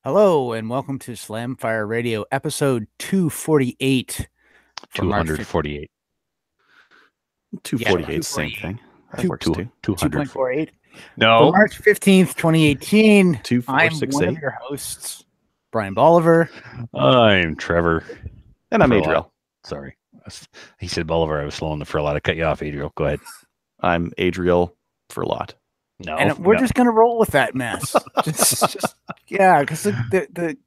Hello and welcome to Slamfire Radio, episode 248 for March 248. 248, same thing. That works too. 2.48 for No. March 15th, 2018. I'm one of 2468. your hosts, Brian Bolivar. I'm Trevor. And I'm For a Adriel. lot. Sorry. He said Bolivar. I was slow on the for a lot. I cut you off, Adriel. Go ahead. I'm Adriel for a lot. No. And we're just going to roll with that mess. Yeah, because the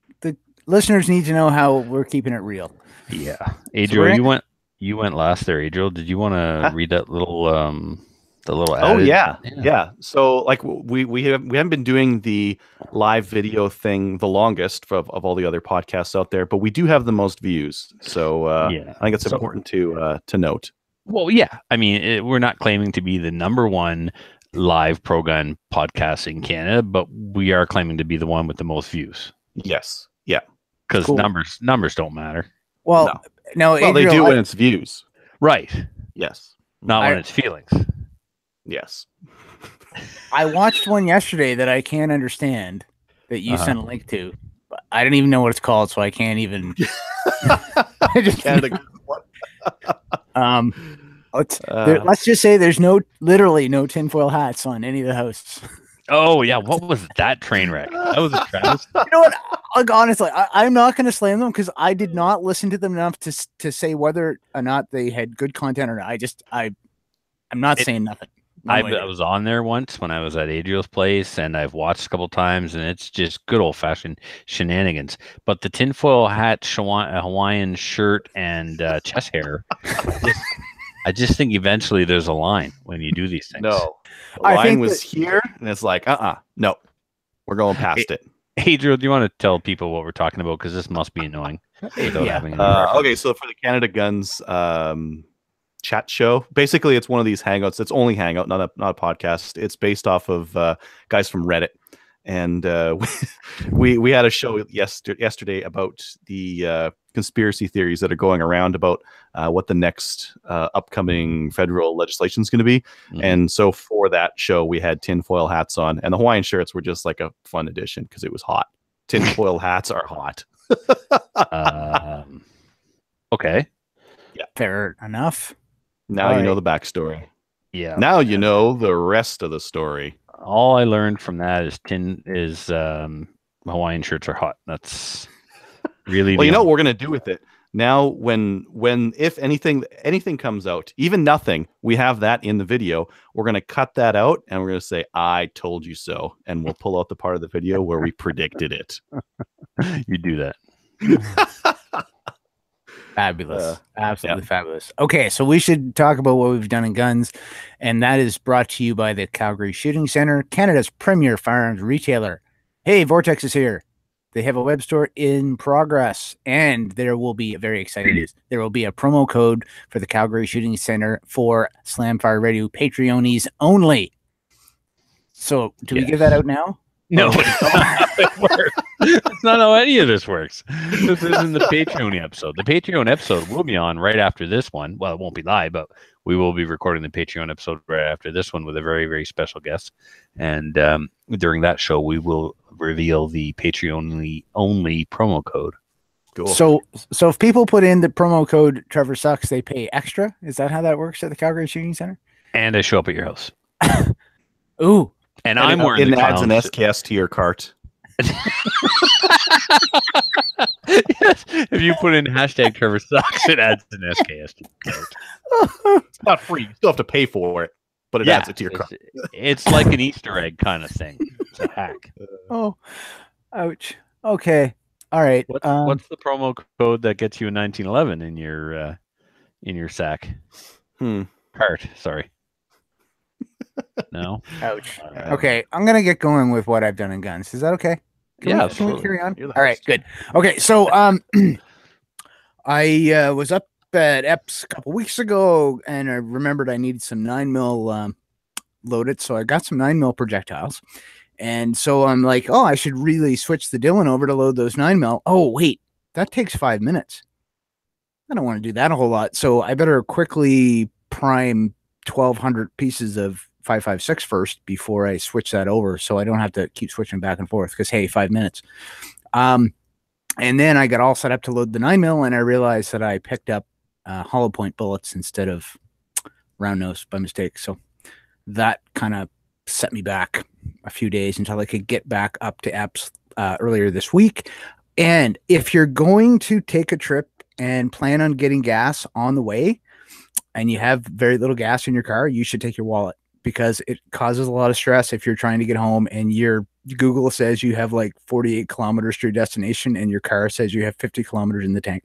listeners need to know how we're keeping it real. Yeah. So Adriel, you went last there, Adriel. Did you want to read that little the little Oh added? yeah. So like we haven't been doing the live video thing the longest of all the other podcasts out there, but we do have the most views. So Yeah. I think it's important to note. Well, yeah. I mean, we're not claiming to be the number one live pro gun podcast in Canada, but we are claiming to be the one with the most views. Yes. Yeah. Because Cool. numbers don't matter. Well, no, Well, they Adriel, do when it's views. Right. Yes. Not when I- it's feelings. Yes. I watched one yesterday that I can't understand that you Uh-huh. sent a link to. But I don't even know what it's called, so I can't even. I just- Canada. let's just say there's literally no tinfoil hats on any of the hosts. Oh yeah, what was that train wreck? That was a travesty. You know what? Like, honestly, I'm not going to slam them because I did not listen to them enough to say whether or not they had good content or not. I'm not saying nothing. I was on there once when I was at Adriel's place, and I've watched a couple times, and it's just good old fashioned shenanigans. But the tinfoil hat, Hawaiian shirt, and chest hair, I just think eventually there's a line when you do these things. No. The I line think was here, and it's like, no. We're going past it. Adriel, do you want to tell people what we're talking about? Because this must be annoying. without Yeah. having any reference. Okay, so for the Canada Guns chat show, basically it's one of these hangouts. It's only hangout, not a podcast. It's based off of guys from Reddit, and we had a show yesterday about the conspiracy theories that are going around about what the next upcoming federal legislation is going to be. Mhm. And so for that show, we had tinfoil hats on, and the Hawaiian shirts were just like a fun addition because it was hot. Tinfoil hats are hot. Okay. Fair enough. Now All you know right. the backstory. Yeah. Now you know the rest of the story. All I learned from that is Hawaiian shirts are hot. That's really Well, you know what we're gonna do with it now. When if anything comes out, even nothing, we have that in the video. We're gonna cut that out, and we're gonna say, "I told you so," and we'll pull out the part of the video where we predicted it. you do that. Fabulous. Absolutely fabulous. Okay, so we should talk about what we've done in guns, and that is brought to you by the Calgary Shooting Center, Canada's premier firearms retailer. Hey, Vortex is here. They have a web store in progress, and there will be very exciting. There will be a promo code for the Calgary Shooting Center for Slamfire Radio Patreonies only. So, do we give that out now? No, it's not how it works. It's not how any of this works. This isn't the Patreon episode. The Patreon episode will be on right after this one. Well, it won't be live, but we will be recording the Patreon episode right after this one with a very, very special guest. And during that show, we will reveal the Patreon only promo code. Cool. So if people put in the promo code Trevor Sucks, they pay extra. Is that how that works at the Calgary Shooting Center? And I show up at your house. Ooh, And I'm wearing it the adds an clown suit. SKS to your cart. Yes. If you put in hashtag Trevor Sucks, it adds an SKS. It's not free. You still have to pay for it, but it adds it to your cart. It's like an Easter egg kind of thing. It's a hack. oh, ouch. Okay, all right. What's the promo code that gets you a 1911 in your sack? Cart. Sorry. No. Ouch. Alright. Okay, I'm gonna get going with what I've done in guns. Is that okay? Can we absolutely. carry on? You're the All right, host. good. Okay, so I was up at EPS a couple weeks ago, and I remembered I needed some 9mm loaded, so I got some 9mm projectiles. And so I'm like, oh, I should really switch the Dillon over to load those 9mm. Oh, wait, that takes 5 minutes. I don't want to do that a whole lot, so I better quickly prime 1,200 pieces of 5.56 first before I switch that over, so I don't have to keep switching back and forth. Because hey, 5 minutes. And then I got all set up to load the 9mm, and I realized that I picked up hollow point bullets instead of round nose by mistake. So that kind of set me back a few days until I could get back up to Epps earlier this week. And if you're going to take a trip and plan on getting gas on the way, and you have very little gas in your car, you should take your wallet, because it causes a lot of stress if you're trying to get home and your Google says you have like 48 kilometers to your destination and your car says you have 50 kilometers in the tank.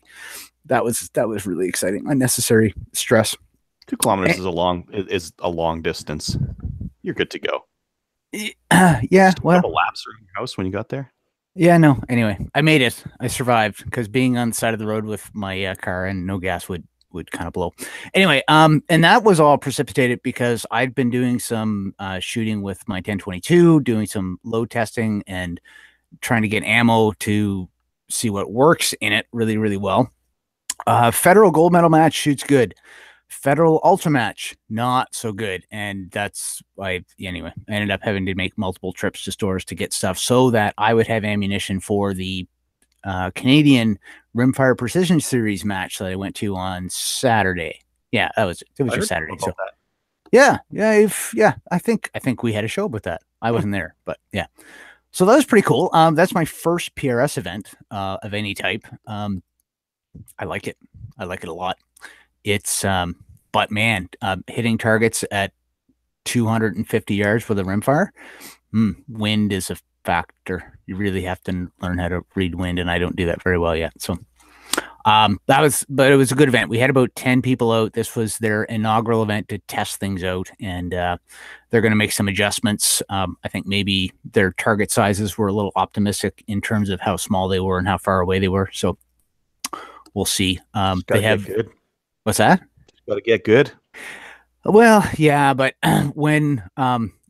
That was really exciting. Unnecessary stress. 2 kilometers is a long distance. You're good to go. Yeah. Well, a couple laps around your house when you got there. Yeah, no. Anyway, I made it. I survived, because being on the side of the road with my car and no gas would kind of blow. Anyway, and that was all precipitated because I'd been doing some shooting with my 1022, doing some load testing and trying to get ammo to see what works in it really, really well. Federal gold medal match shoots good. Federal ultra match, not so good. And that's why, anyway, I ended up having to make multiple trips to stores to get stuff so that I would have ammunition for the Canadian Rimfire Precision Series match that I went to on Saturday. Yeah, it was just Saturday. So I think we had a show about that. I wasn't there, but yeah. So that was pretty cool. That's my first PRS event of any type. I like it. I like it a lot. It's but man, hitting targets at 250 yards with a rimfire, wind is a factor. You really have to learn how to read wind, and I don't do that very well yet. So but it was a good event. We had about 10 people out. This was their inaugural event to test things out, and they're going to make some adjustments. I think maybe their target sizes were a little optimistic in terms of how small they were and how far away they were. So we'll see. They have good. What's that? Got to get good. Well, yeah, but when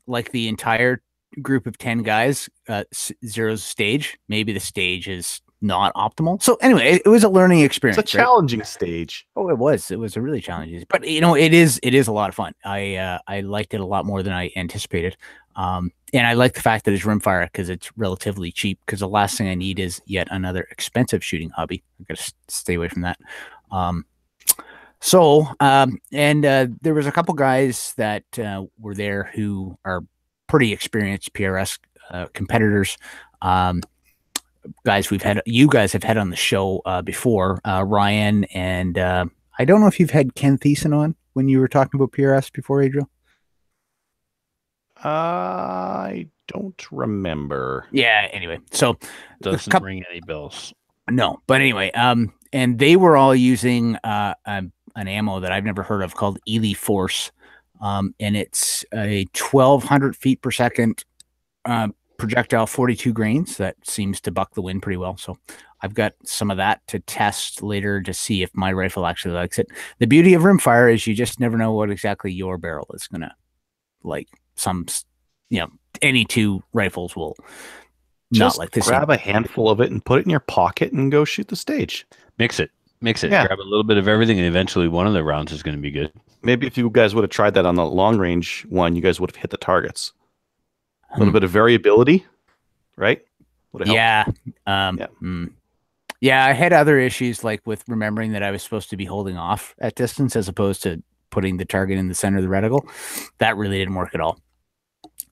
like the entire group of 10 guys zeros stage, maybe the stage is not optimal. So anyway, it was a learning experience. It's a challenging stage. Oh, it was a really challenging, but it is a lot of fun. I liked it a lot more than I anticipated. And I like the fact that it's rimfire because it's relatively cheap, because the last thing I need is yet another expensive shooting hobby. I gotta stay away from that. There was a couple guys that were there who are pretty experienced PRS competitors. Guys you guys have had on the show before, Ryan, and I don't know if you've had Ken Thiessen on when you were talking about PRS before, Adriel. I don't remember. Yeah, anyway, so doesn't ring any bells. No, but anyway, and they were all using an ammo that I've never heard of called Ely Force, and it's a 1,200 feet per second projectile, 42 grains. That seems to buck the wind pretty well. So I've got some of that to test later to see if my rifle actually likes it. The beauty of rimfire is you just never know what exactly your barrel is gonna like. Some, any two rifles will just not like this. Grab a handful of it and put it in your pocket and go shoot the stage. Mix it. Yeah. Grab a little bit of everything, and eventually one of the rounds is going to be good. Maybe if you guys would have tried that on the long range one, you guys would have hit the targets. A little bit of variability, right? Yeah. Yeah, I had other issues like with remembering that I was supposed to be holding off at distance as opposed to putting the target in the center of the reticle. That really didn't work at all.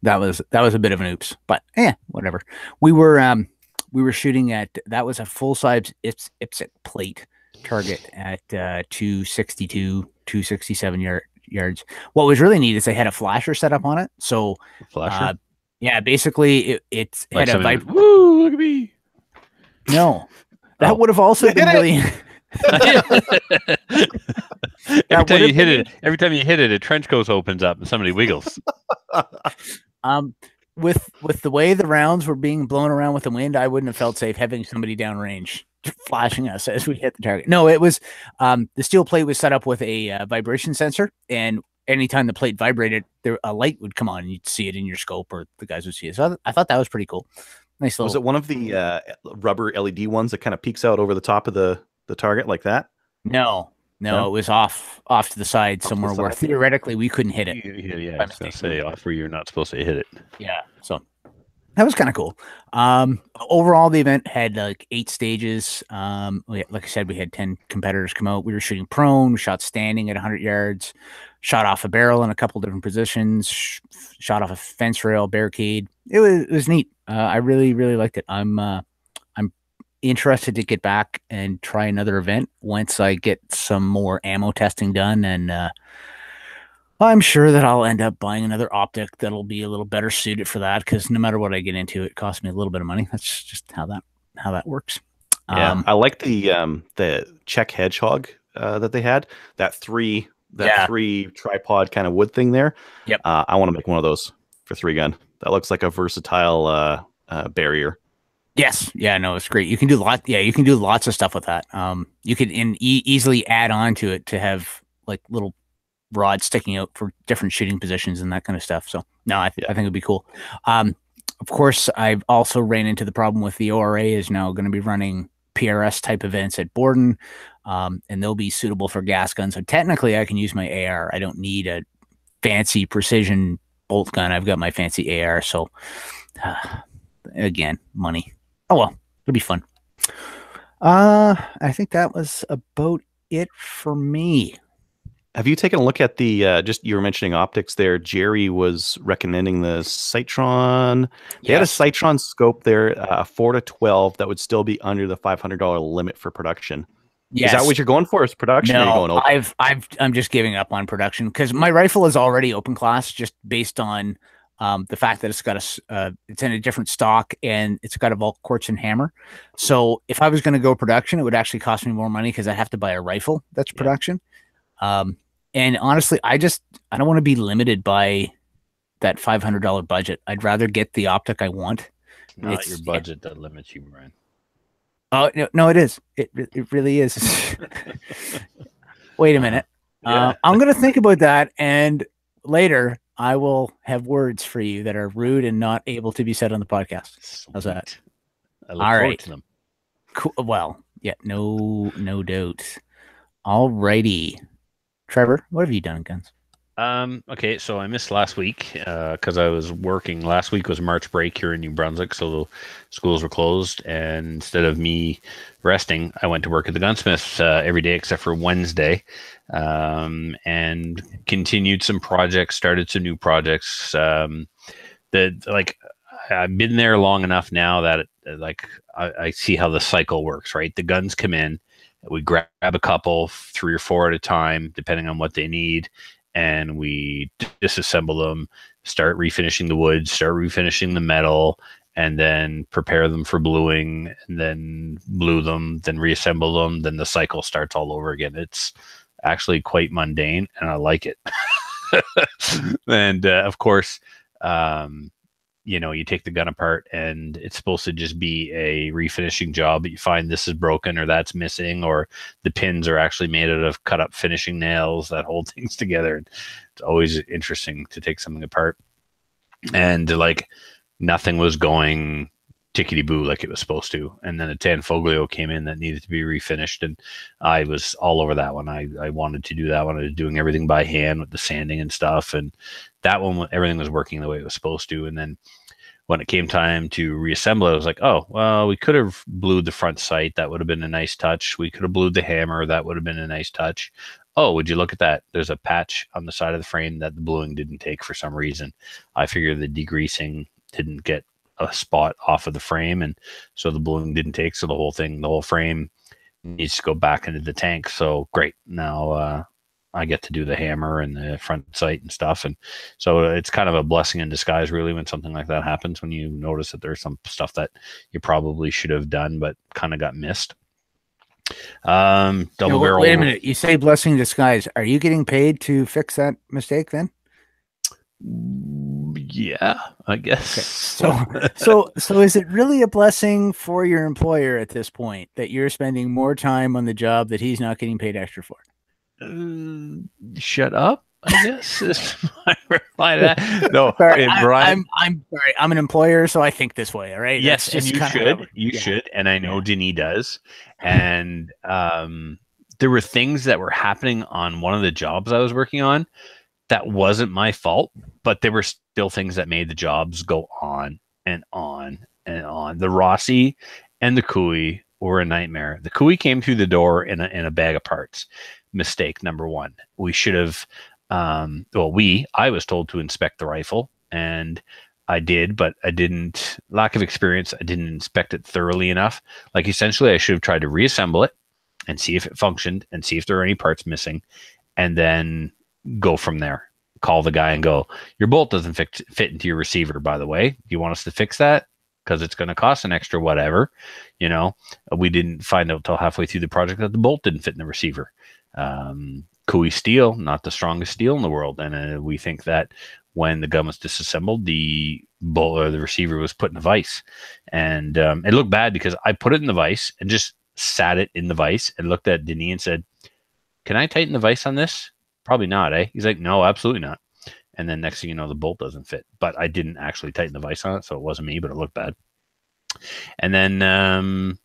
That was a bit of an oops, but whatever. We were shooting at, that was a full size IPSC plate target at 262, 267 yards. What was really neat is they had a flasher set up on it. So flasher. Basically it like had a woo, look at me. No, that would have also been really. Every time you hit it, a trench coat opens up and somebody wiggles. With the way the rounds were being blown around with the wind, I wouldn't have felt safe having somebody downrange flashing us as we hit the target. No, it was the steel plate was set up with a vibration sensor, and anytime the plate vibrated, a light would come on and you'd see it in your scope, or the guys would see it. So I thought that was pretty cool. Nice little. Was it one of the rubber LED ones that kind of peeks out over the top of the target like that? No, it was off to the side somewhere where theoretically we couldn't hit it. Yeah, I was going to say off where you're not supposed to hit it. Yeah, so that was kind of cool. Overall, the event had like 8 stages. Like I said, we had 10 competitors come out. We were shooting prone, shot standing at 100 yards, shot off a barrel in a couple different positions, shot off a fence rail, barricade. It was neat. I really liked it. I'm interested to get back and try another event once I get some more ammo testing done, and I'm sure that I'll end up buying another optic that'll be a little better suited for that, because no matter what I get into, it costs me a little bit of money. That's just how that works. Yeah, I like the Czech Hedgehog that they had. That three tripod kind of wood thing there. Yep. I want to make one of those for 3-gun. That looks like a versatile barrier. Yes. Yeah, no, it's great. You can do you can do lots of stuff with that. You could easily add on to it to have like little rods sticking out for different shooting positions and that kind of stuff. So no, I think it'd be cool. Of course, I've also ran into the problem with the ORA is now going to be running PRS type events at Borden, and they'll be suitable for gas guns. So technically I can use my AR. I don't need a fancy precision bolt gun. I've got my fancy AR. So again, money. Oh, well, it'll be fun. I think that was about it for me. Have you taken a look at the, you were mentioning optics there. Jerry was recommending the Citron. They had a Citron scope there, 4 to 12, that would still be under the $500 limit for production. Yes. Is that what you're going for? Is production? No, or are you going open? I'm just giving up on production because my rifle is already open class, just based on the fact that it's got it's in a different stock and it's got a Volk Quartz and hammer. So if I was going to go production, it would actually cost me more money because I have to buy a rifle that's production. And honestly, I don't want to be limited by that $500 budget. I'd rather get the optic I want. Not your budget that limits you, Brian. Oh no, it is. It really is. Wait a minute. I'm going to think about that, and later I will have words for you that are rude and not able to be said on the podcast. Sweet. How's that? I look forward to them. Cool. Well, yeah, no doubt. All righty. Trevor, what have you done in guns? Okay, so I missed last week because I was working. Last week was March break here in New Brunswick, so the schools were closed. And instead of me resting, I went to work at the gunsmith every day except for Wednesday, and continued some projects, started some new projects. I've been there long enough now that I see how the cycle works. Right, the guns come in. We grab a couple, 3 or 4 at a time, depending on what they need, and we disassemble them, start refinishing the wood, start refinishing the metal, and then prepare them for bluing, and then blue them, then reassemble them. Then the cycle starts all over again. It's actually quite mundane, and I like it. And of course, you take the gun apart and it's supposed to just be a refinishing job, but you find this is broken or that's missing, or the pins are actually made out of cut up finishing nails that hold things together. It's always interesting to take something apart, and nothing was going tickety boo like it was supposed to. And then a Tanfoglio came in that needed to be refinished, and I was all over that one. I wanted to do that one. I was doing everything by hand with the sanding and stuff, and that one, everything was working the way it was supposed to. And then when it came time to reassemble it, I was like, oh, well, we could have blued the front sight. That would have been a nice touch. We could have blued the hammer. That would have been a nice touch. Oh, would you look at that? There's a patch on the side of the frame that the bluing didn't take for some reason. I figured the degreasing didn't get a spot off of the frame, and so the bluing didn't take. So the whole frame needs to go back into the tank. So great. Now I get to do the hammer and the front sight and stuff. And so it's kind of a blessing in disguise, really, when something like that happens, when you notice that there's some stuff that you probably should have done, but kind of got missed. Double barrel. Wait a minute. You say blessing in disguise. Are you getting paid to fix that mistake then? Yeah, I guess. Okay. So is it really a blessing for your employer at this point that you're spending more time on the job that he's not getting paid extra for? Shut up, I guess is my reply to that. No, sorry, Brian, I'm sorry. I'm an employer, so I think this way. All right. Yes, and you should, and I know Denis does. And there were things that were happening on one of the jobs I was working on that wasn't my fault, but there were still things that made the jobs go on. and on and on. The Rossi and the Kui were a nightmare. The Kui came through the door in a bag of parts. Mistake number one. We should have, I was told to inspect the rifle, and I did, but I didn't. Lack of experience, I didn't inspect it thoroughly enough. Like, essentially, I should have tried to reassemble it and see if it functioned and see if there are any parts missing, and then go from there. Call the guy and go, your bolt doesn't fit into your receiver, by the way. Do you want us to fix that? Because it's going to cost an extra whatever. You know, we didn't find out till halfway through the project that the bolt didn't fit in the receiver. Kui steel, not the strongest steel in the world. And we think that when the gun was disassembled, the bolt or the receiver was put in a vise. And it looked bad because I put it in the vise and just sat it in the vise and looked at Denis and said, can I tighten the vise on this? Probably not, eh? He's like, no, absolutely not. And then next thing you know, the bolt doesn't fit. But I didn't actually tighten the vise on it, so it wasn't me, but it looked bad. And then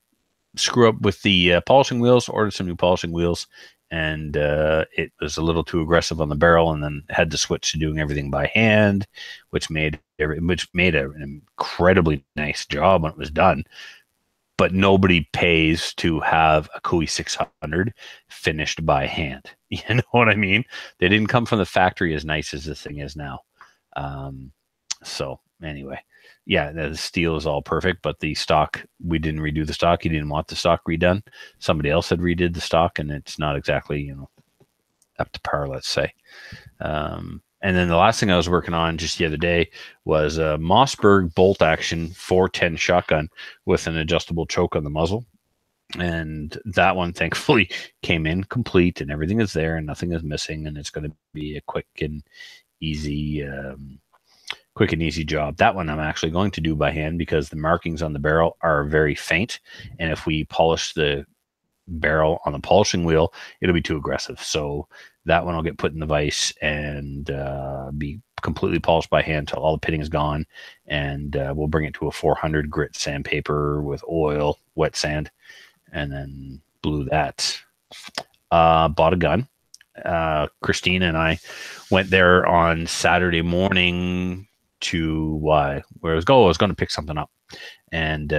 screw up with the polishing wheels, ordered some new polishing wheels, and it was a little too aggressive on the barrel, and then had to switch to doing everything by hand, which made an incredibly nice job when it was done. But nobody pays to have a Kui 600 finished by hand. You know what I mean? They didn't come from the factory as nice as this thing is now. So anyway, yeah, the steel is all perfect, but the stock, we didn't redo the stock. He didn't want the stock redone. Somebody else had redid the stock, and it's not exactly, you know, up to par, let's say. And then the last thing I was working on just the other day was a Mossberg bolt action 410 shotgun with an adjustable choke on the muzzle. And that one thankfully came in complete, and everything is there and nothing is missing. And it's going to be a quick and easy job. That one I'm actually going to do by hand because the markings on the barrel are very faint. And if we polish the barrel on the polishing wheel, it'll be too aggressive. So that one will get put in the vise and be completely polished by hand till all the pitting is gone. And we'll bring it to a 400 grit sandpaper with oil, wet sand, and then blue that. Bought a gun. Christina and I went there on Saturday morning to where I was going to pick something up. And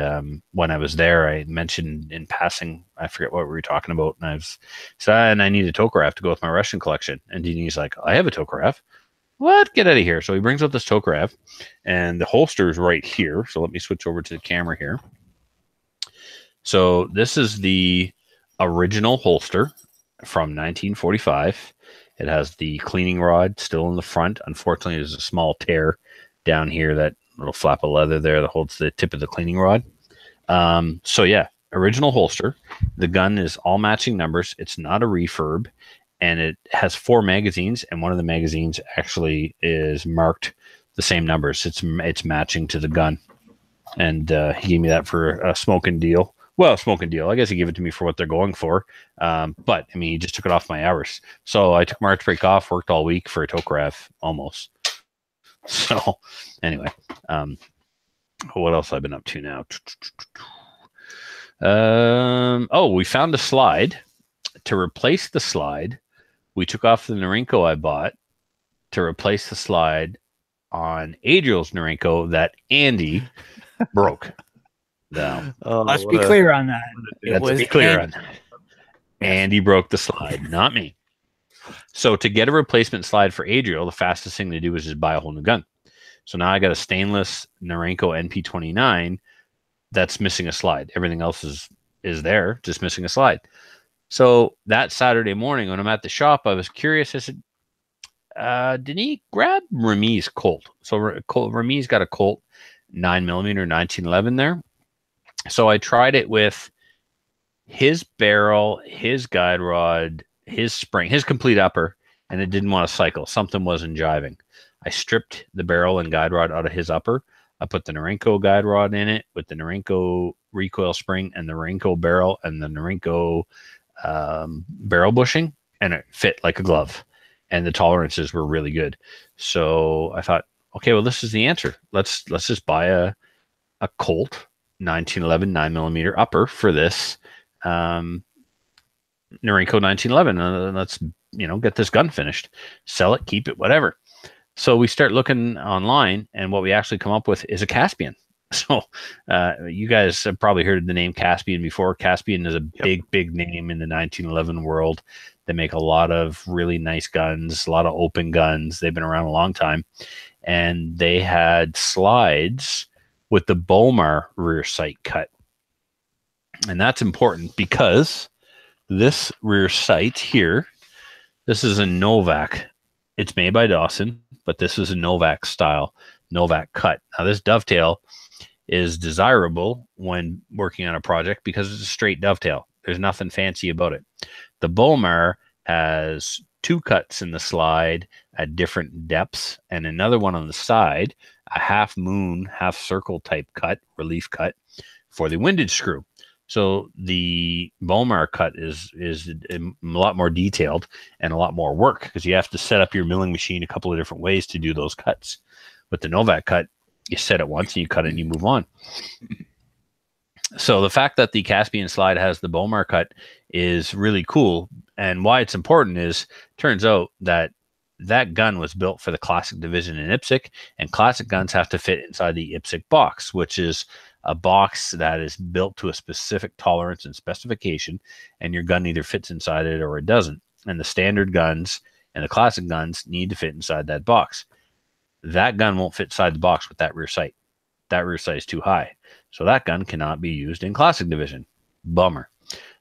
when I was there, I mentioned in passing, I forget what we were talking about, and I said, I need a Tokarev to go with my Russian collection. And Denis like, I have a Tokarev. What? Get out of here. So he brings up this Tokarev, and the holster is right here. So let me switch over to the camera here. So this is the original holster from 1945. It has the cleaning rod still in the front. Unfortunately, there's a small tear down here, that little flap of leather there that holds the tip of the cleaning rod. So yeah, original holster. The gun is all matching numbers. It's not a refurb, and it has 4 magazines, and one of the magazines actually is marked the same numbers. It's matching to the gun. And he gave me that for a smoking deal. Well, smoking deal. I guess he gave it to me for what they're going for. But I mean, he just took it off my hours. So I took March break off, worked all week for a Tokarev almost. So anyway, what else I've been up to now? We found a slide. To replace the slide, we took off the Norinco I bought to replace the slide on Adriel's Norinco that Andy broke. No. Let's be clear on that. Let's be clear on that. Andy broke the slide, not me. So to get a replacement slide for Adriel, the fastest thing to do is just buy a whole new gun. So now I got a stainless Norinco NP29 that's missing a slide. Everything else is there, just missing a slide. So that Saturday morning when I'm at the shop, I was curious. I said, Denis, grab Remy's Colt. So Remy's got a Colt 9mm 1911 there. So I tried it with his barrel, his guide rod, his spring, his complete upper, and it didn't want to cycle. Something wasn't jiving. I stripped the barrel and guide rod out of his upper. I put the Norinco guide rod in it with the Norinco recoil spring and the Norinco barrel and the Norinco barrel bushing, and it fit like a glove. And the tolerances were really good. So I thought, okay, well, this is the answer. Let's just buy a Colt 1911 9mm upper for this Norinco 1911, and let's get this gun finished, sell it, keep it, whatever. So we start looking online, and what we actually come up with is a Caspian. So you guys have probably heard the name Caspian before. Caspian is a big name in the 1911 world. They make a lot of really nice guns, a lot of open guns. They've been around a long time. And they had slides with the Bomar rear sight cut. And that's important because this rear sight here, this is a Novak. It's made by Dawson, but this is a Novak style, Novak cut. Now this dovetail is desirable when working on a project because it's a straight dovetail. There's nothing fancy about it. The Bomar has 2 cuts in the slide at different depths and another one on the side, a half moon, half circle type cut, relief cut for the windage screw. So the Bomar cut is a lot more detailed and a lot more work because you have to set up your milling machine a couple of different ways to do those cuts. With the Novak cut, you set it once and you cut it and you move on. So the fact that the Caspian slide has the Bomar cut is really cool. And why it's important is, turns out that gun was built for the Classic division in IPSC, and Classic guns have to fit inside the IPSC box, which is a box that is built to a specific tolerance and specification, and your gun either fits inside it or it doesn't. And the standard guns and the Classic guns need to fit inside that box. That gun won't fit inside the box with that rear sight. That rear sight is too high. So that gun cannot be used in Classic division. Bummer.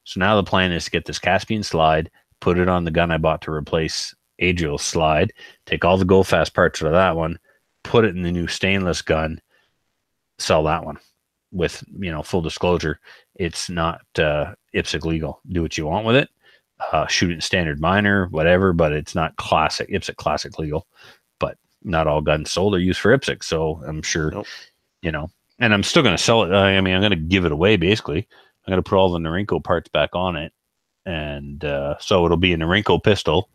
So now the plan is to get this Caspian slide, put it on the gun I bought to replace Adriel's slide, take all the Go Fast parts out of that one, put it in the new stainless gun, sell that one. With, full disclosure, it's not IPSC legal. Do what you want with it. Shoot it in standard minor, whatever, but it's not classic, IPSC classic legal. But not all guns sold are used for IPSC. So I'm sure, and I'm still going to sell it. I'm going to give it away, basically. I'm going to put all the Norinco parts back on it. And so it'll be a Norinco pistol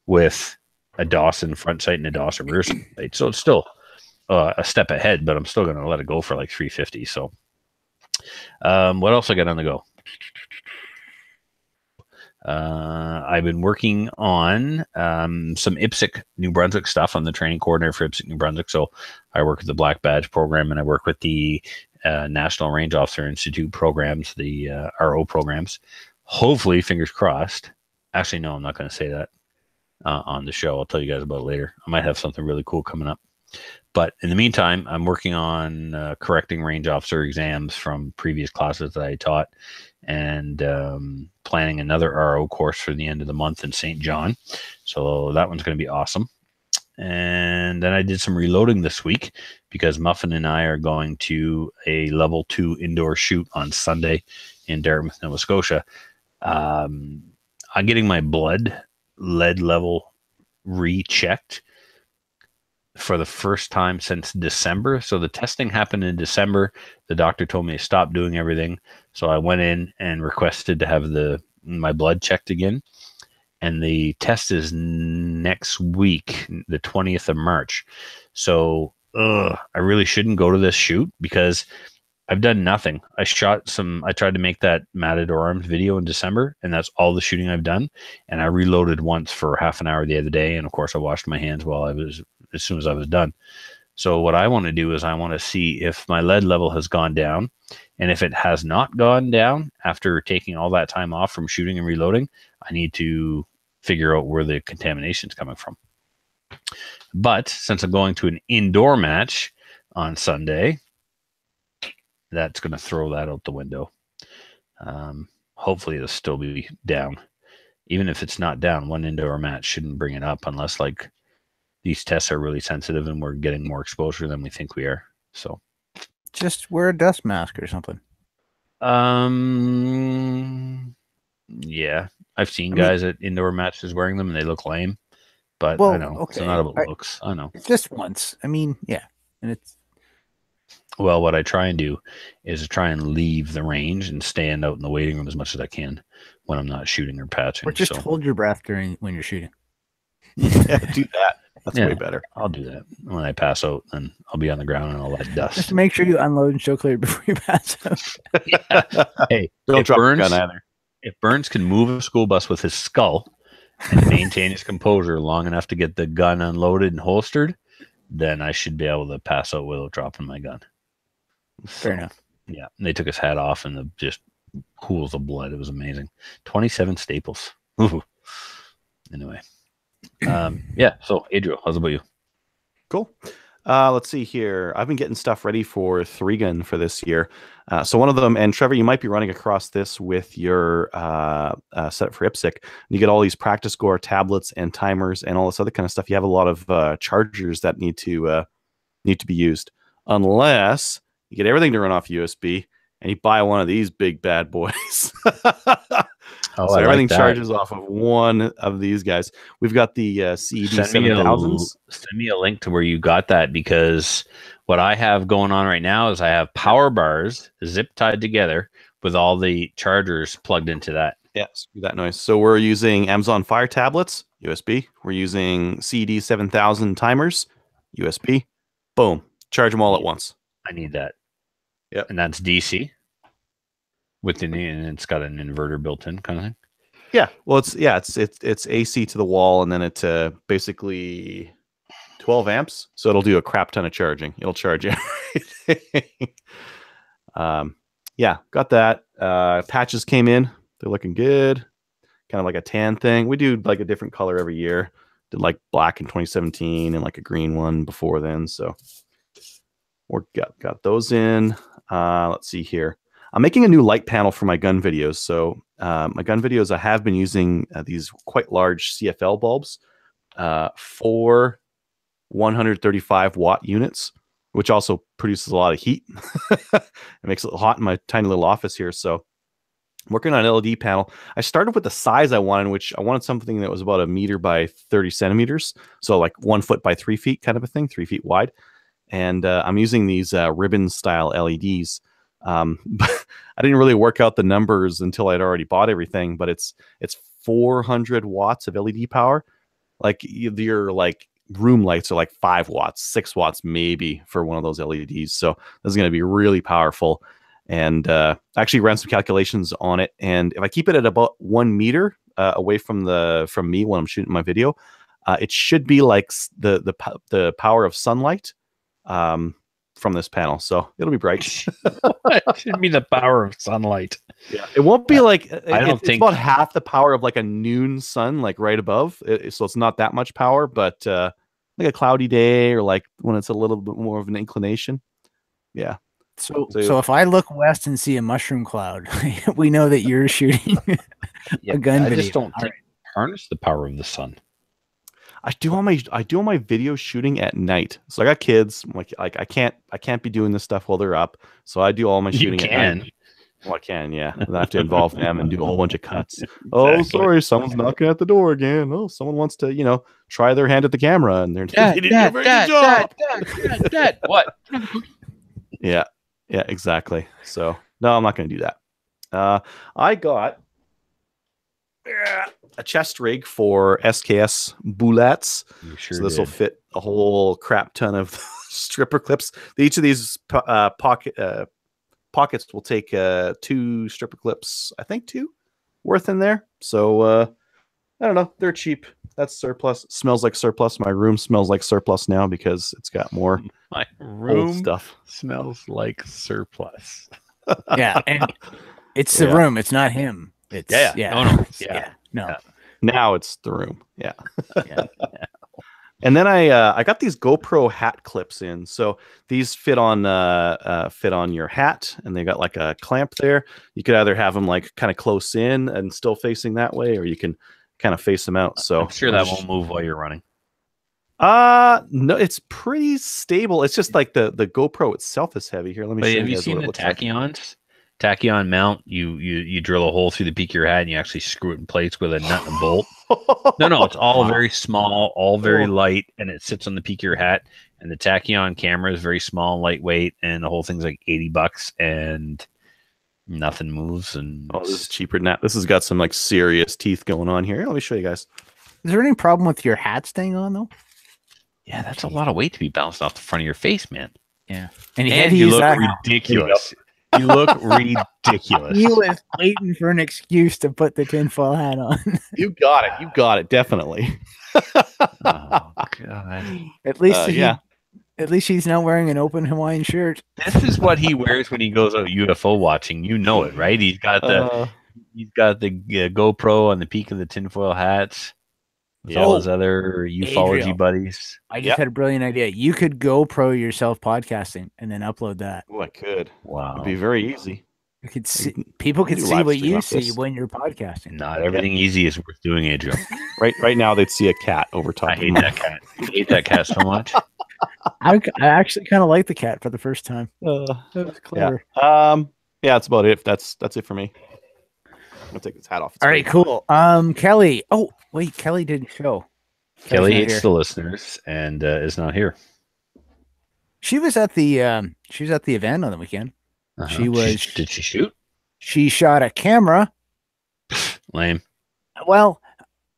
with a Dawson front sight and a Dawson rear sight. So it's still a step ahead, but I'm still going to let it go for like $350. So what else I got on the go? I've been working on some IPSC New Brunswick stuff. I'm the training coordinator for IPSC New Brunswick. So I work with the Black Badge program, and I work with the National Range Officer Institute programs, the RO programs. Hopefully, fingers crossed. Actually, no, I'm not going to say that on the show. I'll tell you guys about it later. I might have something really cool coming up. But in the meantime, I'm working on correcting range officer exams from previous classes that I taught, and planning another RO course for the end of the month in St. John. So that one's going to be awesome. And then I did some reloading this week because Muffin and I are going to a level 2 indoor shoot on Sunday in Dartmouth, Nova Scotia. I'm getting my blood lead level rechecked for the first time since December. So the testing happened in December. The doctor told me to stop doing everything. So I went in and requested to have my blood checked again. And the test is next week, the 20th of March. So I really shouldn't go to this shoot because I've done nothing. I tried to make that Matador Arms video in December, and that's all the shooting I've done. And I reloaded once for half an hour the other day. And of course I washed my hands as soon as I was done. So what I want to do is I want to see if my lead level has gone down. And if it has not gone down after taking all that time off from shooting and reloading, I need to figure out where the contamination is coming from. But since I'm going to an indoor match on Sunday, that's going to throw that out the window. Hopefully it'll still be down. Even if it's not down, one indoor match shouldn't bring it up unless like these tests are really sensitive and we're getting more exposure than we think we are. So just wear a dust mask or something. Yeah, I've seen guys at indoor matches wearing them and they look lame, but I know it's not about looks. I know just once. I mean, yeah. And well, what I try and do is try and leave the range and stand out in the waiting room as much as I can when I'm not shooting or patching. Or just hold your breath when you're shooting. Yeah, do that. That's way better. I'll do that. When I pass out, then I'll be on the ground and I'll let dust. Just make sure you unload and show clear before you pass out. Yeah. Hey, don't drop the gun either. If Burns can move a school bus with his skull and maintain his composure long enough to get the gun unloaded and holstered, then I should be able to pass out without dropping my gun. Fair enough. Yeah, and they took his hat off and just pools of blood. It was amazing. 27 staples. Ooh. Anyway, yeah. So, Adriel, how's about you? Cool. Let's see here. I've been getting stuff ready for 3-gun for this year. So one of them, and Trevor, you might be running across this with your setup for IPSC. You get all these practice score tablets and timers and all this other kind of stuff. You have a lot of chargers that need to be used, unless you get everything to run off USB and you buy one of these big bad boys. So everything charges off of one of these guys. We've got the CED 7000s. Send me a link to where you got that, because what I have going on right now is I have power bars zip tied together with all the chargers plugged into that. Yeah, screw that noise. So we're using Amazon Fire tablets, USB. We're using CED 7000 timers, USB. Boom. Charge them all at once. I need that. Yeah. And that's DC. And it's got an inverter built in, kind of thing. Yeah, well, it's AC to the wall, and then it basically 12 amps, so it'll do a crap ton of charging. It'll charge everything. Yeah, got that. Patches came in; they're looking good. Kind of like a tan thing. We do like a different color every year. Did like black in 2017 and like a green one before then. So we got those in. Let's see here. I'm making a new light panel for my gun videos. So my gun videos, I have been using these quite large CFL bulbs, 4 135 watt units, which also produces a lot of heat. It makes it hot in my tiny little office here. So I'm working on an LED panel. I started with the size I wanted, which I wanted something that was about 1 meter by 30 centimeters. So like 1 foot by 3 feet kind of a thing, 3 feet wide. And I'm using these ribbon style LEDs. But I didn't really work out the numbers until I'd already bought everything, but it's 400 watts of LED power. Like your like room lights are like 5 watts, 6 watts maybe for one of those LEDs. So this is going to be really powerful. And actually ran some calculations on it. And if I keep it at about 1 meter away from me when I'm shooting my video, it should be like the power of sunlight. From this panel, so it'll be bright. It should be the power of sunlight. Yeah, it won't be like it's about half the power of like a noon sun, like right above. So it's not that much power, but like a cloudy day or like when it's a little bit more of an inclination. Yeah. So if I look west and see a mushroom cloud, we know that you're shooting a gun video. I just don't harness the power of the sun. I do all my video shooting at night. So I got kids. Like I can't be doing this stuff while they're up. So I do all my shooting at night. Well, I can, yeah. I have to involve them and do a whole bunch of cuts. Exactly. Oh, sorry, someone's knocking at the door again. Oh, someone wants to, try their hand at the camera, and they didn't do a very good job. Dad, what? Yeah, exactly. So no, I'm not going to do that. I got a chest rig for SKS bullets. So this will fit a whole crap ton of stripper clips. Each of these pockets will take 2 stripper clips, I think 2 worth in there. So I don't know. They're cheap. That's surplus. Smells like surplus. My room smells like surplus now because it's got more My room old stuff. Smells like surplus. Yeah, and it's the room. It's not him. It's no. Now it's the room. Yeah. And then I got these GoPro hat clips in. So these fit on your hat, and they got like a clamp there. You could either have them like kind of close in and still facing that way, or you can kind of face them out. So I'm sure that won't move while you're running. No, it's pretty stable. It's just like the GoPro itself is heavy. Here, let me show you. Have you seen the Tachyon? Tachyon mount, you drill a hole through the peak of your hat and you actually screw it in place with a nut and a bolt. No, it's all very small, all very light, and it sits on the peak of your hat. And the Tachyon camera is very small and lightweight, and the whole thing's like $80, and nothing moves. And this is cheaper than that. This has got some like serious teeth going on here. Let me show you guys. Is there any problem with your hat staying on though? Yeah, that's a lot of weight to be bouncing off the front of your face, man. Yeah, and you look ridiculous. You look ridiculous. He was waiting for an excuse to put the tinfoil hat on. You got it. Definitely. Oh God! At least At least he's not wearing an open Hawaiian shirt. This is what he wears when he goes out UFO watching. You know it, right? He's got the GoPro on the peak of the tinfoil hats. With all his other ufology Adriel, buddies. I just had a brilliant idea. You could GoPro yourself podcasting and then upload that. Oh, I could. Wow. It'd be very easy. You could see, people could see what you see when you're podcasting. Not everything easy is worth doing, Adriel. Right now, they'd see a cat over top. I hate that cat. I hate that cat so much. I actually kind of like the cat for the first time. That was clever. Yeah, that's about it. That's it for me. I'm gonna take this hat off. All right, cool. Kelly. Oh, wait, Kelly didn't show. Kelly hates the listeners and is not here. She was at the event on the weekend. Did she shoot? She shot a camera. Lame. Well,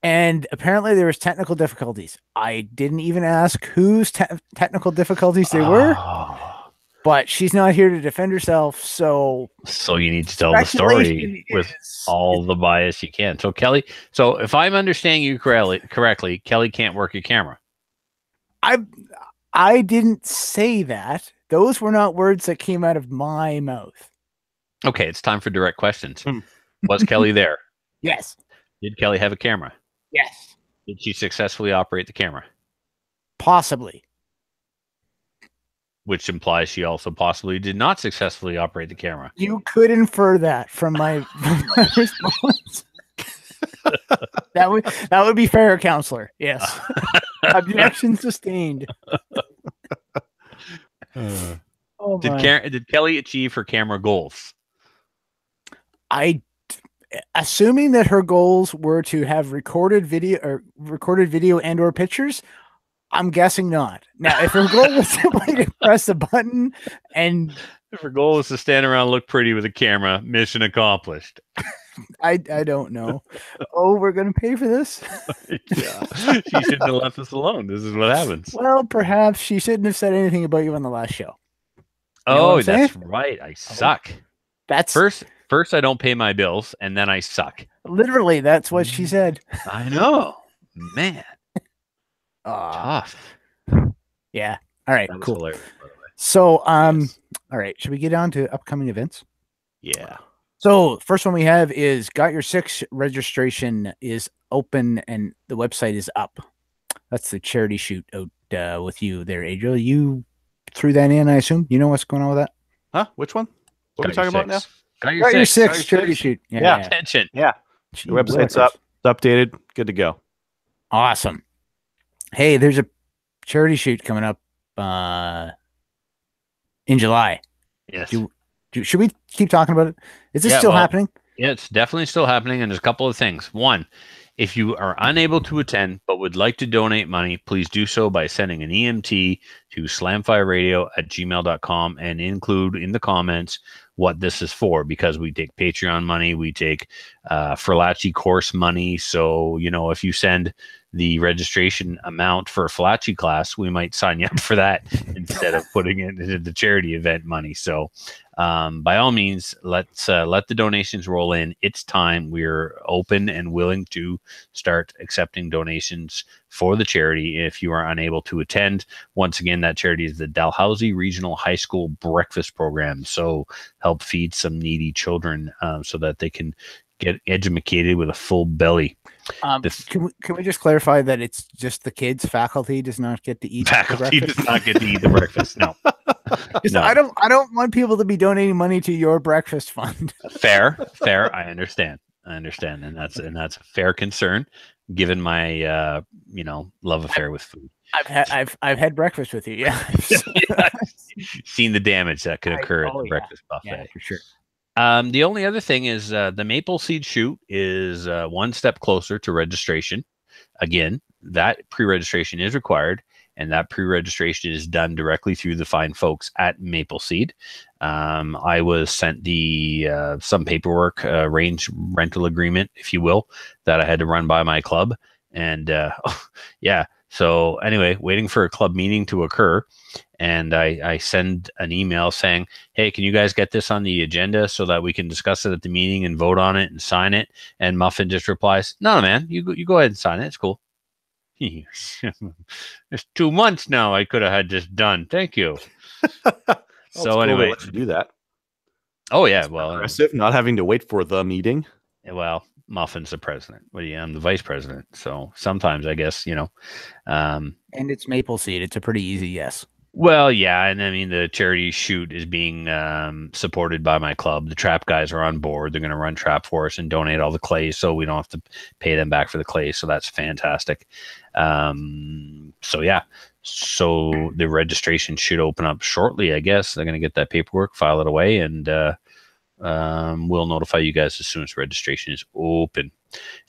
and apparently there was technical difficulties. I didn't even ask whose technical difficulties they were. But she's not here to defend herself, so you need to tell the story with all the bias you can. So Kelly, if I'm understanding you correctly, Kelly can't work your camera. I didn't say that. Those were not words that came out of my mouth. Okay, it's time for direct questions. Was Kelly there? Yes. Did Kelly have a camera? Yes. Did she successfully operate the camera? Possibly. Which implies she also possibly did not successfully operate the camera. You could infer that from my response. that would be fair, counselor. Yes. Objection sustained. Did Kelly achieve her camera goals? Assuming that her goals were to have recorded video and or pictures, I'm guessing not. Now, if her goal was simply to press a button and if her goal was to stand around and look pretty with a camera, mission accomplished. I don't know. Oh, we're going to pay for this? Yeah. She shouldn't have left us alone. This is what happens. Well, perhaps she shouldn't have said anything about you on the last show. You know that's right. I suck. That's first I don't pay my bills, and then I suck. Literally, that's what she said. I know. Man. Tough. Yeah. All right. Cool. Hilarious, so, all right. Should we get on to upcoming events? Yeah. So, first one we have is Got Your Six registration is open and the website is up. That's the charity shoot out with you there, Adriel. You threw that in, I assume. You know what's going on with that? Huh? Which one? What are we talking about now? Got Your Six charity shoot. Yeah. Attention. Yeah. The website's up. It's updated. Good to go. Awesome. Hey, there's a charity shoot coming up in July. Yes. Should we keep talking about it? Is this still happening? Yeah, it's definitely still happening. And there's a couple of things. One, if you are unable to attend but would like to donate money, please do so by sending an EMT to slamfireradio@gmail.com and include in the comments what this is for, because we take Patreon money, we take Falachi course money. So, if you send the registration amount for a Falachi class, we might sign you up for that instead of putting it into the charity event money. So by all means, let the donations roll in. It's time. We're open and willing to start accepting donations for the charity if you are unable to attend. Once again, that charity is the Dalhousie Regional High School Breakfast Program. So help feed some needy children so that they can get educated with a full belly. Can we just clarify that it's just the kids? Faculty does not get to eat. Faculty does not get to eat the breakfast. No. No. I don't want people to be donating money to your breakfast fund. Fair. I understand, and that's a fair concern, given my love affair with food. I've had breakfast with you. Yeah. Seen the damage that could occur at the breakfast buffet. Yeah, for sure. The only other thing is the Maple Seed Shoot is one step closer to registration. Again, that pre-registration is required, and that pre-registration is done directly through the fine folks at Maple Seed. I was sent some paperwork, range rental agreement, if you will, that I had to run by my club. And yeah, so anyway, waiting for a club meeting to occur. And I send an email saying, hey, can you guys get this on the agenda so that we can discuss it at the meeting and vote on it and sign it? And Muffin just replies, no, man, you go ahead and sign it. It's cool. It's 2 months now. I could have had this done. Thank you. So cool anyway, to let you do that. Oh yeah, It's well, aggressive, not having to wait for the meeting. Well, Muffin's the president. Well, yeah, I'm the vice president. So sometimes I guess, and it's Maple Seed. It's a pretty easy yes. Well, yeah, and I mean the charity shoot is being supported by my club. The trap guys are on board. They're going to run trap for us and donate all the clay, so we don't have to pay them back for the clay. So that's fantastic. So yeah, so the registration should open up shortly. I guess they're going to get that paperwork, file it away, and we'll notify you guys as soon as registration is open.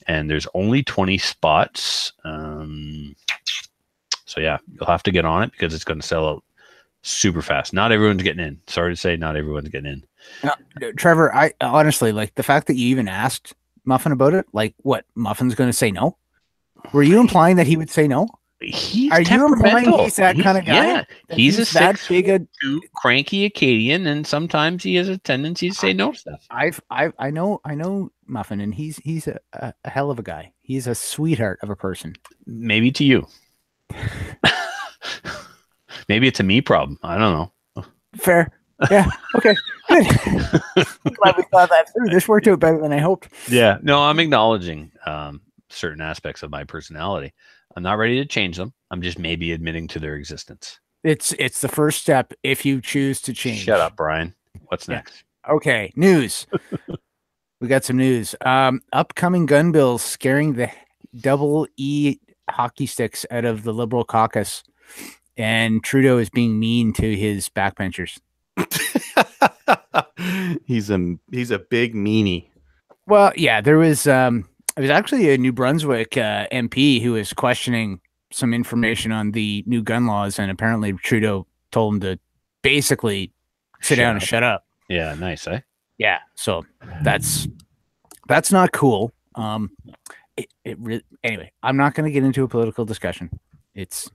And there's only 20 spots. So yeah, you'll have to get on it because it's going to sell out super fast. Not everyone's getting in. Sorry to say, not everyone's getting in. No, Trevor, I honestly, like the fact that you even asked Muffin about it, like what, Muffin's going to say no? Were you implying that he would say no? Are you implying he's that kind of guy? Yeah, he's a 6'2" cranky Acadian, and sometimes he has a tendency to say no to stuff. I know Muffin, and he's a hell of a guy. He's a sweetheart of a person. Maybe to you. Maybe it's a me problem. I don't know. Fair. Yeah. Okay. Good. I'm glad we thought that through. This worked out better than I hoped. Yeah. No, I'm acknowledging certain aspects of my personality. I'm not ready to change them. I'm just maybe admitting to their existence. It's the first step if you choose to change. Shut up, Brian. What's next? Okay. News. We got some news. Upcoming gun bills scaring the double E hockey sticks out of the Liberal caucus, and Trudeau is being mean to his backbenchers. He's a big meanie. Well, yeah, there was it was actually a New Brunswick MP who was questioning some information on the new gun laws, and apparently Trudeau told him to basically sit down and shut up. Yeah, nice, eh? Yeah, so that's not cool. Anyway, I'm not going to get into a political discussion. He's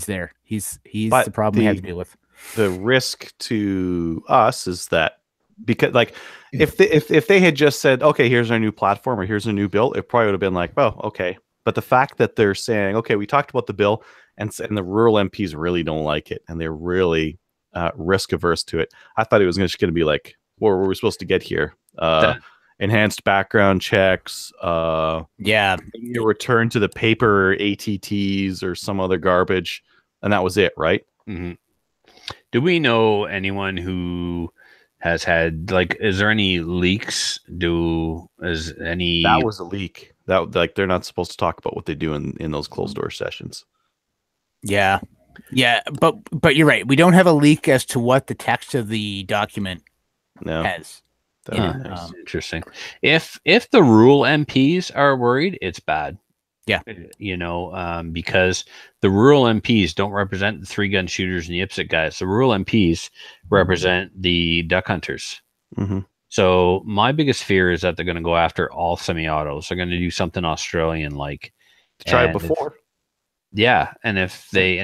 there. He's the problem we have to deal with. The risk to us is that because like if they had just said, okay, here's our new platform or here's a new bill, it probably would have been like, oh, okay. But the fact that they're saying, okay, we talked about the bill and the rural MPs really don't like it and they're really risk averse to it. I thought it was just going to be like, what were we supposed to get here? Enhanced background checks, return to the paper ATTs or some other garbage, and that was it, right? Mm-hmm. Do we know anyone who has had is there any leaks? That was a leak. That they're not supposed to talk about what they do in those closed door sessions. Yeah, but you're right. We don't have a leak as to what the text of the document has. Interesting. If the rural MPs are worried, it's bad. Yeah. Because the rural MPs don't represent the 3-gun shooters and the IPSC guys. The rural MPs represent the duck hunters. Mm-hmm. So my biggest fear is that they're going to go after all semi-autos. They're going to do something Australian like. Try it before. Yeah, and it's the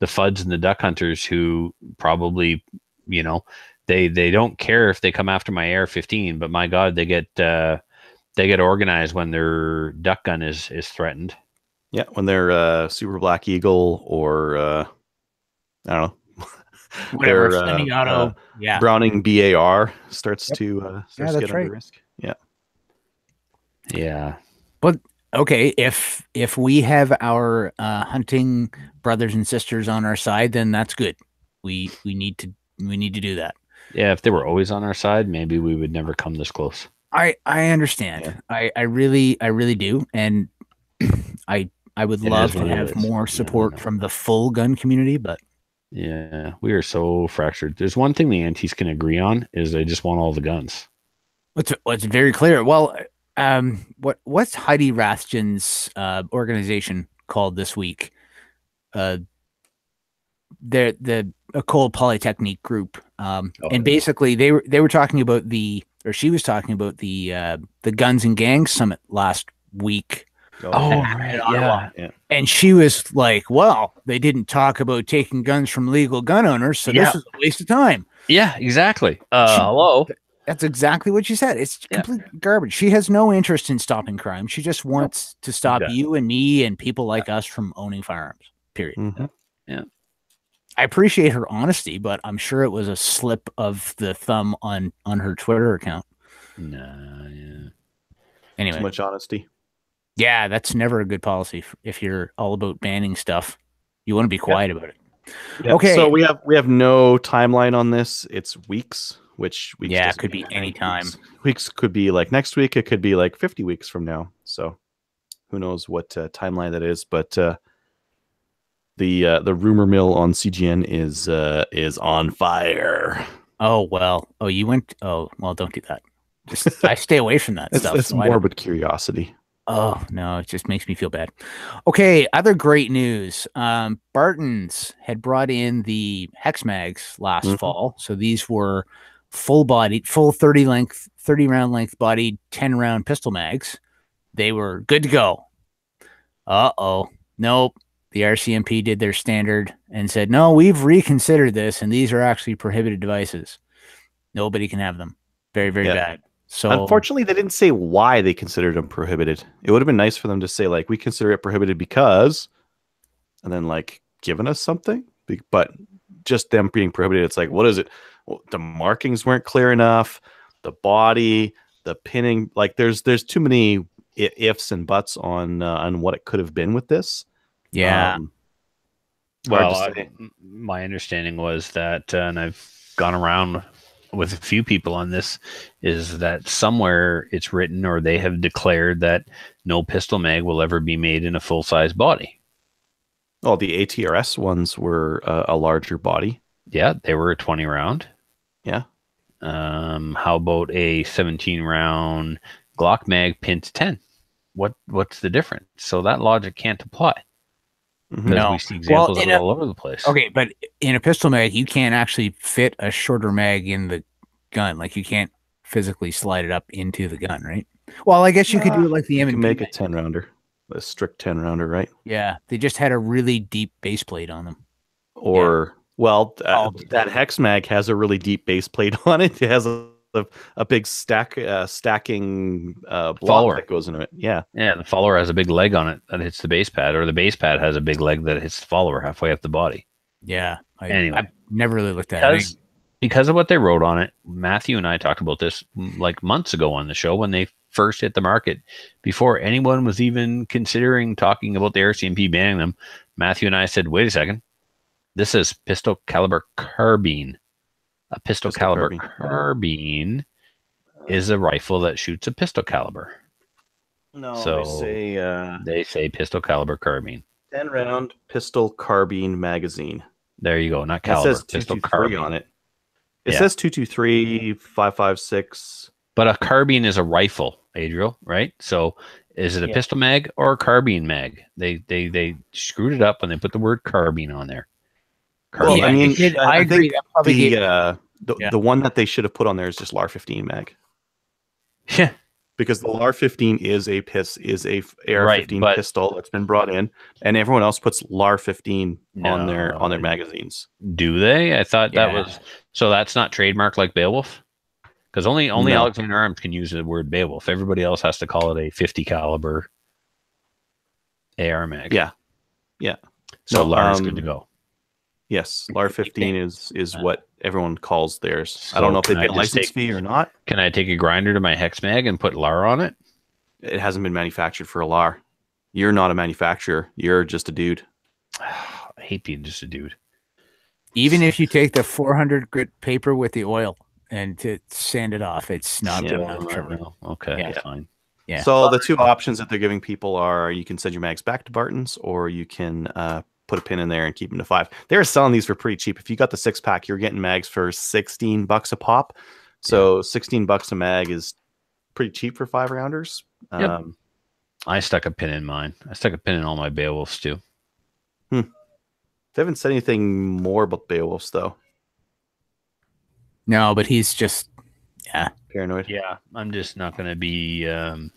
FUDs and the duck hunters who probably They don't care if they come after my AR-15, but my God, they get organized when their duck gun is threatened. Yeah, when they're Super Black Eagle or I don't know, whatever semi-auto, Browning BAR starts to get under risk. Yeah. But okay, if we have our hunting brothers and sisters on our side, then that's good. We need to do that. Yeah, if they were always on our side, maybe we would never come this close. I understand. Yeah. I really do, and I would love to have more support from the full gun community, but yeah, we are so fractured. There's one thing the antis can agree on is they just want all the guns. It's very clear. Well, what's Heidi Rathjen's organization called this week? The Ecole Polytechnique group, and basically they were talking about she was talking about the Guns and Gangs Summit last week. Yeah. And she was like, well, they didn't talk about taking guns from legal gun owners, so this is a waste of time. Yeah, exactly. Hello. That's exactly what she said. It's complete garbage. She has no interest in stopping crime. She just wants to stop you and me and people like us from owning firearms. Period. Mm-hmm. Yeah. I appreciate her honesty, but I'm sure it was a slip of the thumb on her Twitter account. Nah, yeah. Anyway, Too much honesty. Yeah, that's never a good policy if you're all about banning stuff. You want to be quiet about it. Yeah. Okay. So we have no timeline on this. It's weeks, which weeks it could be any time. Weeks could be like next week. It could be like 50 weeks from now. So who knows what timeline that is? But the rumor mill on CGN is on fire. Oh well. Oh, you went. Oh well. Don't do that. Just I stay away from that stuff. It's morbid curiosity. Oh no, it just makes me feel bad. Okay, other great news. Barton's had brought in the Hex Mags last fall. So these were full 30 round length bodied 10 round pistol mags. They were good to go. Nope. The RCMP did their standard and said, no, we've reconsidered this, and these are actually prohibited devices. Nobody can have them. Very, very bad. So unfortunately, they didn't say why they considered them prohibited. It would have been nice for them to say, like, we consider it prohibited because, and then like giving us something. But just them being prohibited, it's like, what is it? Well, the markings weren't clear enough. The body, the pinning, like there's too many ifs and buts on what it could have been with this. Yeah. Well, my understanding was that, and I've gone around with a few people on this, is that somewhere it's written or they have declared that no pistol mag will ever be made in a full-size body. Oh, the ATRS ones were a larger body. Yeah, they were a 20 round. Yeah. How about a 17 round Glock mag pinned to 10? What's the difference? So that logic can't apply. Because we see examples of it all over the place. Okay, but in a pistol mag, you can't actually fit a shorter mag in the gun. Like you can't physically slide it up into the gun, right? Well, I guess you could do it like the M&P. You can make a 10 rounder, a strict 10 rounder, right? Yeah, they just had a really deep base plate on them. Or that Hex mag has a really deep base plate on it. It has a big stacking block that goes into it. Yeah. Yeah, the follower has a big leg on it that hits the base pad, or the base pad has a big leg that hits the follower halfway up the body. Yeah. Anyway, I've never really looked at it. Because of what they wrote on it, Matthew and I talked about this like months ago on the show when they first hit the market. Before anyone was even considering talking about the RCMP banning them, Matthew and I said, wait a second. This is pistol caliber carbine. A pistol caliber carbine is a rifle that shoots a pistol caliber. No, so they say pistol caliber carbine. 10 round pistol carbine magazine. There you go. Not caliber. It says pistol carbine on it. It says 223 556. But a carbine is a rifle, Adriel, right? So is it a pistol mag or a carbine mag? They screwed it up when they put the word carbine on there. Well, I mean, I agree. The one that they should have put on there is just LAR 15 mag. Yeah, because the LAR 15 is a AR 15 pistol that's been brought in, and everyone else puts LAR 15 on their magazines. Do they? I thought that was so. That's not trademarked like Beowulf, because only Alexander Arms can use the word Beowulf. Everybody else has to call it a 50 caliber AR mag. Yeah. So LAR is good to go. Yes, LAR 15 is what everyone calls theirs. So I don't know if they pay a license fee or not. Can I take a grinder to my Hex mag and put LAR on it? It hasn't been manufactured for a LAR. You're not a manufacturer. You're just a dude. I hate being just a dude. Even if you take the 400 grit paper with the oil and to sand it off, it's not good enough. Okay, fine. Yeah. So the two options that they're giving people are you can send your mags back to Barton's, or you can put a pin in there and keep them to 5. They're selling these for pretty cheap. If you got the 6-pack, you're getting mags for $16 a pop. So $16 a mag is pretty cheap for 5-rounders. Yep. I stuck a pin in mine. I stuck a pin in all my Beowulfs too. They haven't said anything more about Beowulfs though. No, but he's just paranoid. Yeah, I'm just not going to be. I'm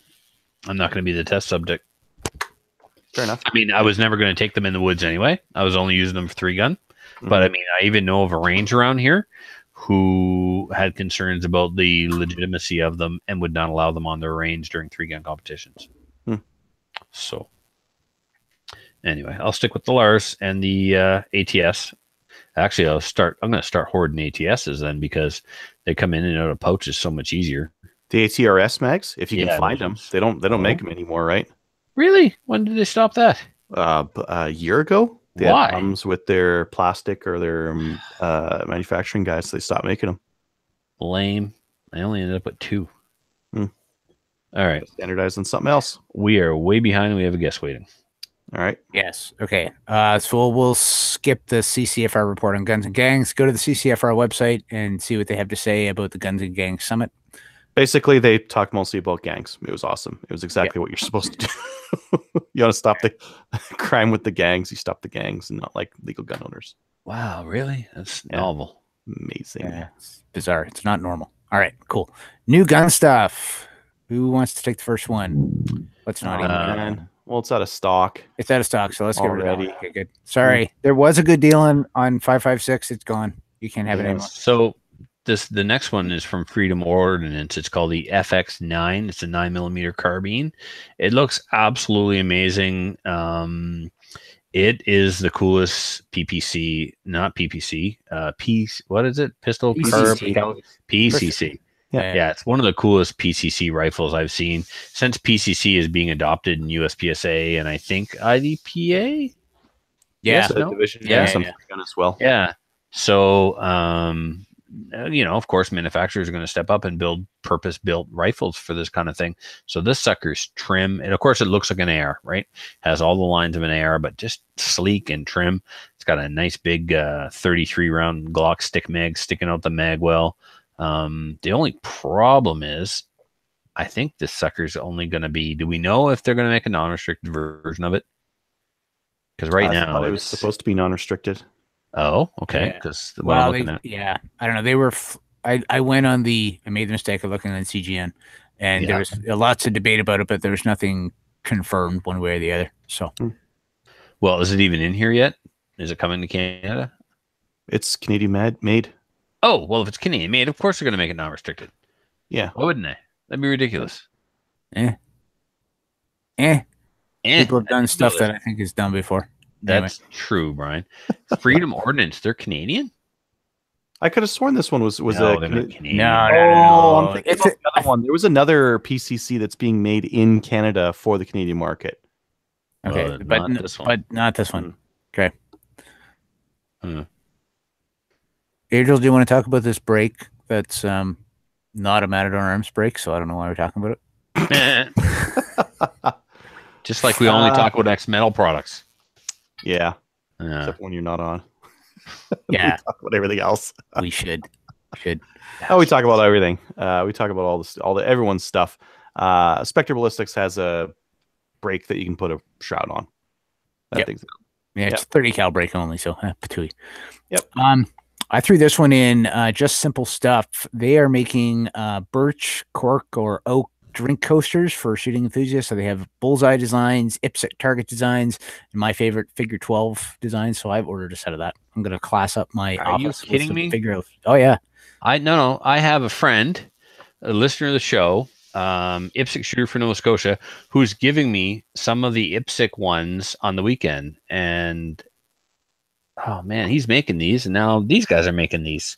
not going to be the test subject. Fair enough. I mean, I was never going to take them in the woods anyway. I was only using them for 3-gun. But I mean, I even know of a range around here who had concerns about the legitimacy of them and would not allow them on their range during 3-gun competitions. So anyway, I'll stick with the Lars and the ATS. Actually, I'm going to start hoarding ATSs then, because they come in and out of pouches so much easier. The ATRS mags, if you can find them, they don't make them anymore, right? Really? When did they stop that? A year ago. They Why? had problems with their plastic or their manufacturing guys, so they stopped making them. Lame. I only ended up with 2. All right. Standardized on something else. We are way behind. We have a guest waiting. All right. Yes. Okay. So we'll skip the CCFR report on Guns and Gangs. Go to the CCFR website and see what they have to say about the Guns and Gangs Summit. Basically, they talked mostly about gangs. It was awesome. It was exactly what you're supposed to do. You want to stop the crime with the gangs, you stop the gangs and not like legal gun owners. Wow, really? That's novel. Amazing. Yeah, it's bizarre. It's not normal. All right, cool. New gun stuff. Who wants to take the first one? Let's not even. Well, it's out of stock. It's out of stock, so let's get rid of it. Already. Okay, good. Sorry, there was a good deal on 5.56. It's gone. You can't have it anymore. So the next one is from Freedom Ordnance. It's called the FX9. It's a 9mm carbine. It looks absolutely amazing. It is the coolest PPC, not PPC. What is it? Pistol PCC. PCC. Yeah, it's one of the coolest PCC rifles I've seen since PCC is being adopted in USPSA and I think IDPA. Yeah, division. Some gun as well. Yeah. So, of course, manufacturers are going to step up and build purpose-built rifles for this kind of thing. So this sucker's trim, and of course, it looks like an AR, right? Has all the lines of an AR, but just sleek and trim. It's got a nice big 33-round Glock stick mag sticking out the mag well. The only problem is, I think this sucker's only going to be. Do we know if they're going to make a non-restricted version of it? Because right now it was supposed to be non-restricted. Oh, okay. Because I don't know. They were. I went on I made the mistake of looking on CGN, and there was lots of debate about it, but there was nothing confirmed one way or the other. So, well, is it even in here yet? Is it coming to Canada? It's Canadian made. Oh, well, if it's Canadian made, of course they're going to make it non-restricted. Yeah. Why wouldn't they? That'd be ridiculous. People have done stuff that I think is done before. That's true, Brian. Freedom Ordnance, they're Canadian? I could have sworn this one was Canadian. No. I'm thinking about the other one. There was another PCC that's being made in Canada for the Canadian market. Okay, but not this one. Okay. Adriel, do you want to talk about this break that's not a Matador Arms break? So I don't know why we're talking about it. Just like we only talk about ex-metal products. Yeah. Except when you're not on. Yeah. We talk about everything else. We should. We talk about everything. We talk about everyone's stuff. Spectre Ballistics has a break that you can put a shroud on. It's 30 cal break only, so patooey. Yep. I threw this one in, Just Simple Stuff. They are making birch, cork, or oak drink coasters for shooting enthusiasts. So they have bullseye designs, IPSC target designs, and my favorite figure 12 designs. So I've ordered a set of that. I'm going to class up my office. Are you kidding me? Oh yeah. I have a friend, a listener of the show, IPSC shooter for Nova Scotia, who's giving me some of the IPSC ones on the weekend. And oh man, he's making these, and now these guys are making these.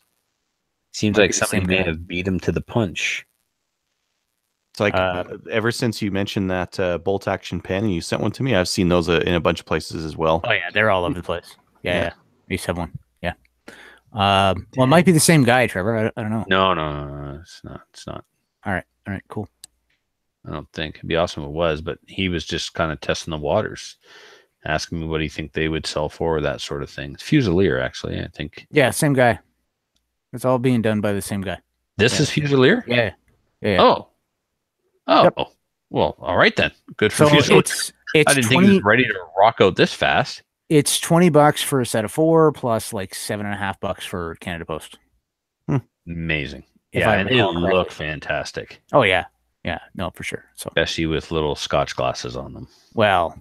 Seems like somebody may have beat him to the punch. It's like ever since you mentioned that bolt action pen and you sent one to me, I've seen those in a bunch of places as well. Oh yeah, they're all over the place. Yeah. I used to have one. Yeah. Well, it might be the same guy, Trevor. I don't know. No, it's not. All right, cool. I don't think it'd be awesome if it was, but he was just kind of testing the waters, asking me what do you think they would sell for, that sort of thing. Fusilier, actually, I think. Yeah, same guy. It's all being done by the same guy. This is Fusilier? Yeah. Oh, yep. Well, all right then. Good for Fusilier. I didn't think he was ready to rock out this fast. It's $20 for a set of 4, plus like $7.50 for Canada Post. Amazing. And it'll look fantastic. Oh yeah, no, for sure. So especially with little Scotch glasses on them. Well,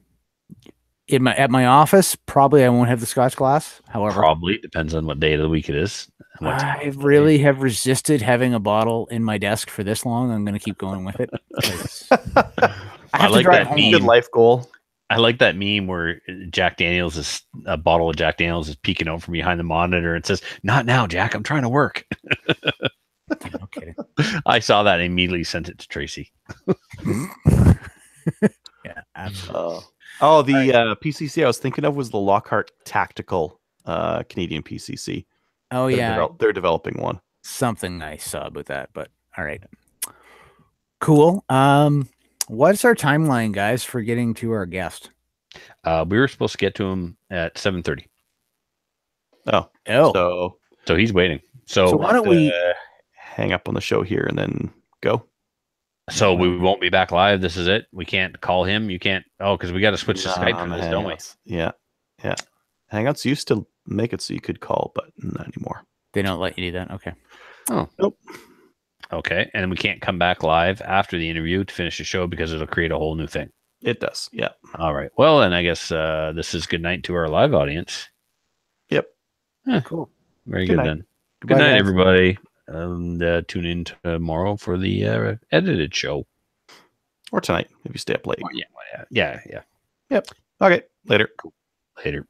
at my office, probably I won't have the Scotch glass. However, probably depends on what day of the week it is. I really have resisted having a bottle in my desk for this long. I'm going to keep going with it. I like that meme. Good life goal. I like that meme where Jack Daniels is a bottle of Jack Daniels is peeking out from behind the monitor and says, "Not now, Jack. I'm trying to work." No kidding. I saw that and immediately sent it to Tracy. Yeah, absolutely. The PCC I was thinking of was the Lockhart Tactical Canadian PCC. Oh, yeah. They're developing one. Something I saw about that, but all right. Cool. What's our timeline, guys, for getting to our guest? We were supposed to get to him at 7:30. Oh. So he's waiting. So why don't we hang up on the show here and then go? So we won't be back live. This is it. We can't call him. You can't. Oh, because we got to switch to Skype for this, don't we? Yeah. Hangouts used to make it so you could call, but not anymore. They don't let you do that. Okay. Oh, nope. Okay, and we can't come back live after the interview to finish the show because it'll create a whole new thing. It does. Yeah. All right. Well, then I guess this is good night to our live audience. Yep. Cool. Very good then. Good night, everybody. And tune in tomorrow for the edited show. Or tonight if you stay up late. Yeah. Yep. Okay. Later. Later.